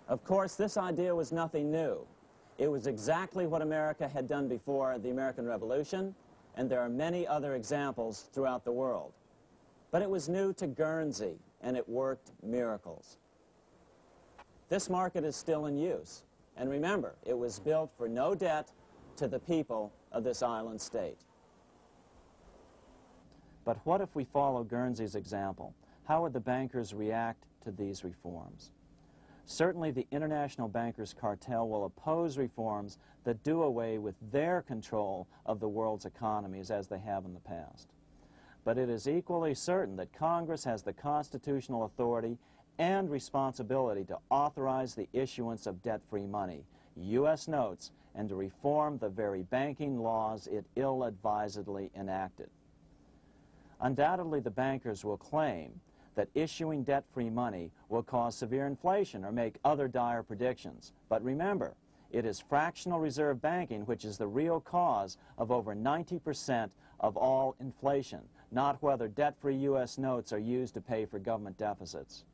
Of course, this idea was nothing new. It was exactly what America had done before the American Revolution, and there are many other examples throughout the world. But it was new to Guernsey, and it worked miracles. This market is still in use, and remember, it was built for no debt to the people of this island state. But what if we follow Guernsey's example? How would the bankers react to these reforms? Certainly the international bankers' cartel will oppose reforms that do away with their control of the world's economies as they have in the past. But it is equally certain that Congress has the constitutional authority and responsibility to authorize the issuance of debt-free money, U.S. notes, and to reform the very banking laws it ill-advisedly enacted. Undoubtedly, the bankers will claim that issuing debt-free money will cause severe inflation or make other dire predictions. But remember, it is fractional reserve banking which is the real cause of over 90% of all inflation, not whether debt-free U.S. notes are used to pay for government deficits.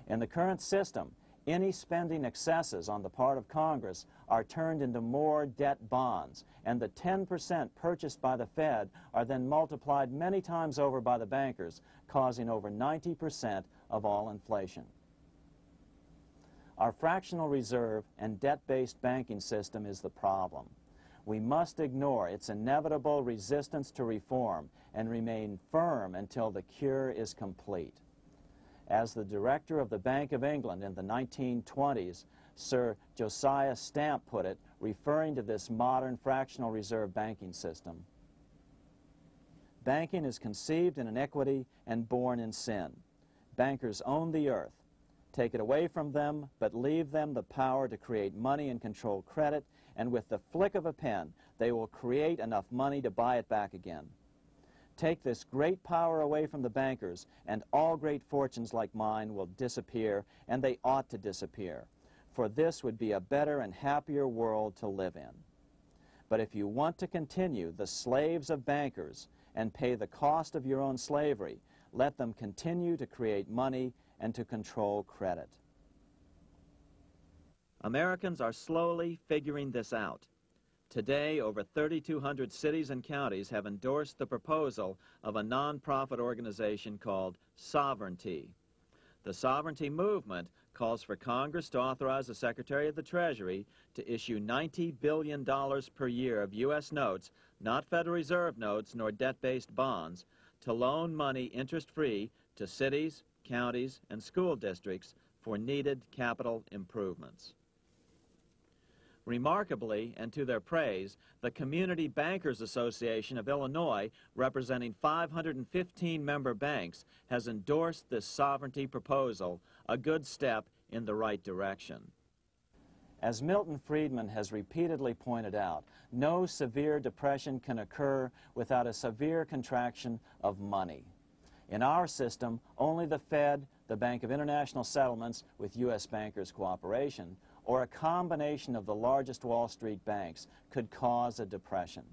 In the current system, any spending excesses on the part of Congress are turned into more debt bonds, and the 10% purchased by the Fed are then multiplied many times over by the bankers, causing over 90% of all inflation. Our fractional reserve and debt-based banking system is the problem. We must ignore its inevitable resistance to reform and remain firm until the cure is complete. As the director of the Bank of England in the 1920s, Sir Josiah Stamp put it, referring to this modern fractional reserve banking system, banking is conceived in iniquity and born in sin. Bankers own the earth. Take it away from them, but leave them the power to create money and control credit, and with the flick of a pen, they will create enough money to buy it back again. Take this great power away from the bankers, and all great fortunes like mine will disappear, and they ought to disappear, for this would be a better and happier world to live in. But if you want to continue the slaves of bankers and pay the cost of your own slavery, let them continue to create money and to control credit. Americans are slowly figuring this out. Today, over 3,200 cities and counties have endorsed the proposal of a nonprofit organization called Sovereignty. The Sovereignty movement calls for Congress to authorize the Secretary of the Treasury to issue $90 billion per year of U.S. notes, not Federal Reserve notes nor debt-based bonds, to loan money interest-free to cities, counties, and school districts for needed capital improvements. Remarkably, and to their praise, the Community Bankers Association of Illinois, representing 515 member banks, has endorsed this sovereignty proposal, a good step in the right direction. As Milton Friedman has repeatedly pointed out, no severe depression can occur without a severe contraction of money. In our system, only the Fed, the Bank of International Settlements, with U.S. bankers' cooperation, or a combination of the largest Wall Street banks could cause a depression.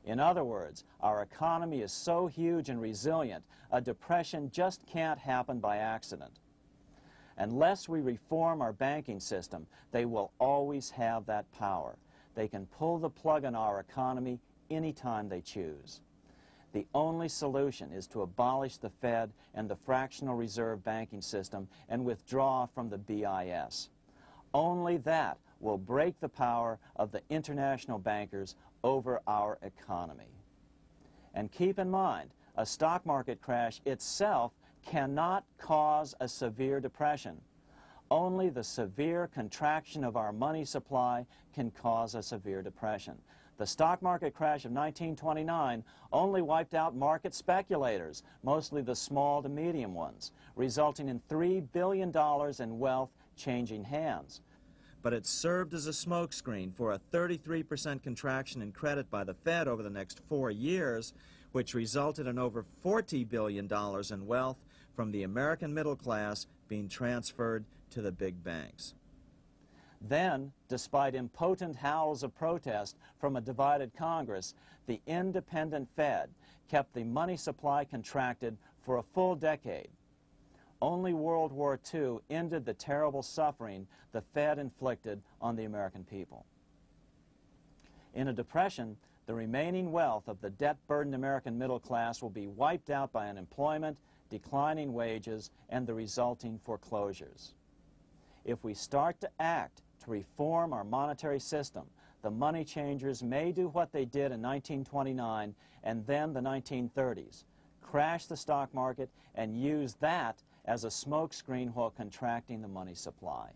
In other words, our economy is so huge and resilient, a depression just can't happen by accident. Unless we reform our banking system, they will always have that power. They can pull the plug on our economy anytime they choose. The only solution is to abolish the Fed and the fractional reserve banking system and withdraw from the BIS. Only that will break the power of the international bankers over our economy. And keep in mind, a stock market crash itself cannot cause a severe depression. Only the severe contraction of our money supply can cause a severe depression. The stock market crash of 1929 only wiped out market speculators, mostly the small to medium ones, resulting in $3 billion in wealth changing hands. But it served as a smokescreen for a 33% contraction in credit by the Fed over the next 4 years, which resulted in over $40 billion in wealth from the American middle class being transferred to the big banks. Then, despite impotent howls of protest from a divided Congress, the independent Fed kept the money supply contracted for a full decade. Only World War II ended the terrible suffering the Fed inflicted on the American people. In a depression, the remaining wealth of the debt-burdened American middle class will be wiped out by unemployment, declining wages, and the resulting foreclosures. If we start to act to reform our monetary system, the money changers may do what they did in 1929 and then the 1930s, crash the stock market and use that as a smokescreen while contracting the money supply.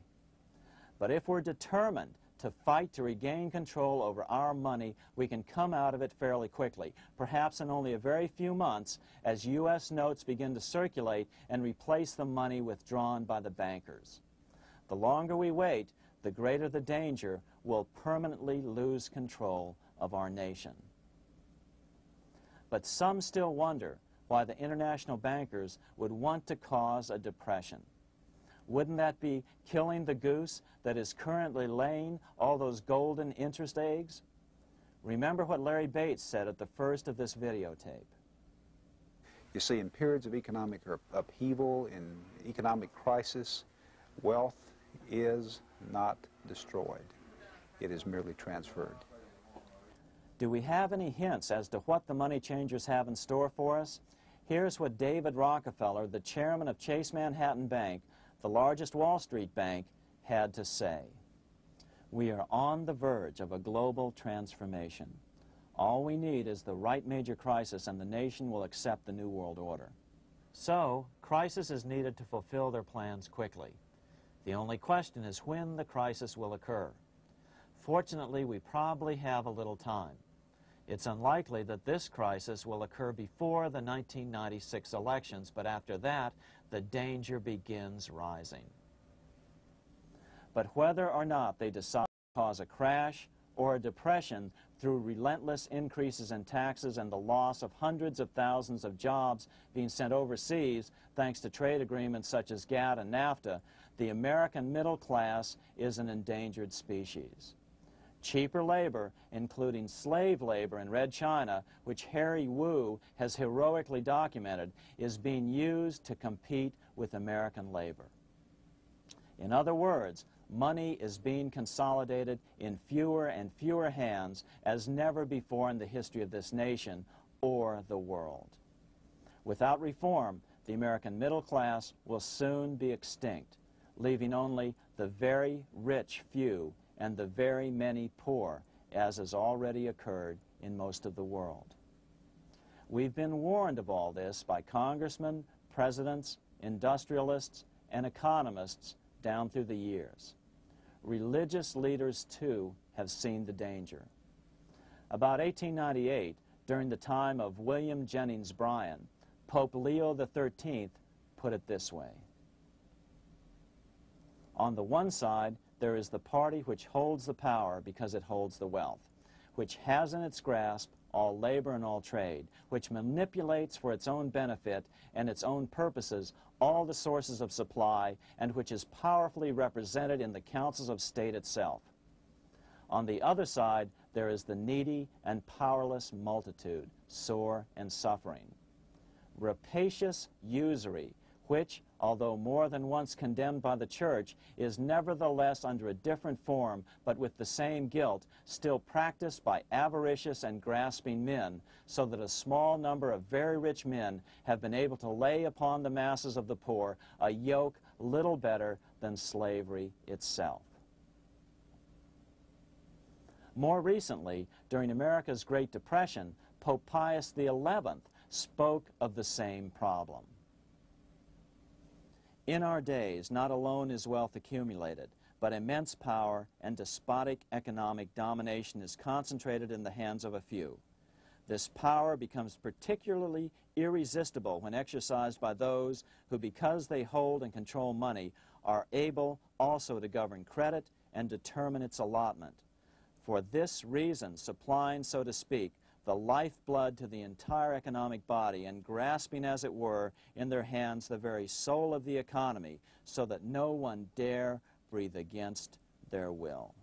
But if we're determined to fight to regain control over our money, we can come out of it fairly quickly, perhaps in only a very few months, as U.S. notes begin to circulate and replace the money withdrawn by the bankers. The longer we wait, the greater the danger we'll permanently lose control of our nation. But some still wonder why the international bankers would want to cause a depression. Wouldn't that be killing the goose that is currently laying all those golden interest eggs? Remember what Larry Bates said at the first of this videotape. You see, in periods of economic upheaval, in economic crisis, wealth is not destroyed. It is merely transferred. Do we have any hints as to what the money changers have in store for us? Here's what David Rockefeller, the chairman of Chase Manhattan Bank, the largest Wall Street bank, had to say. We are on the verge of a global transformation. All we need is the right major crisis and the nation will accept the New World Order. So, crisis is needed to fulfill their plans quickly. The only question is when the crisis will occur. Fortunately, we probably have a little time. It's unlikely that this crisis will occur before the 1996 elections, but after that, the danger begins rising. But whether or not they decide to cause a crash or a depression through relentless increases in taxes and the loss of hundreds of thousands of jobs being sent overseas thanks to trade agreements such as GATT and NAFTA, the American middle class is an endangered species. Cheaper labor, including slave labor in Red China, which Harry Wu has heroically documented, is being used to compete with American labor. In other words, money is being consolidated in fewer and fewer hands as never before in the history of this nation or the world. Without reform, the American middle class will soon be extinct, leaving only the very rich few and the very many poor, as has already occurred in most of the world. We've been warned of all this by congressmen, presidents, industrialists, and economists down through the years. Religious leaders, too, have seen the danger. About 1898, during the time of William Jennings Bryan, Pope Leo XIII put it this way. On the one side, there is the party which holds the power because it holds the wealth, which has in its grasp all labor and all trade, which manipulates for its own benefit and its own purposes all the sources of supply, and which is powerfully represented in the councils of state itself. On the other side, there is the needy and powerless multitude, sore and suffering. Rapacious usury, which, although more than once condemned by the Church, is nevertheless under a different form, but with the same guilt, still practiced by avaricious and grasping men, so that a small number of very rich men have been able to lay upon the masses of the poor a yoke little better than slavery itself. More recently, during America's Great Depression, Pope Pius XI spoke of the same problem. In our days, not alone is wealth accumulated, but immense power and despotic economic domination is concentrated in the hands of a few. This power becomes particularly irresistible when exercised by those who, because they hold and control money, are able also to govern credit and determine its allotment. For this reason, supplying, so to speak, the lifeblood to the entire economic body and grasping, as it were, in their hands the very soul of the economy, so that no one dare breathe against their will.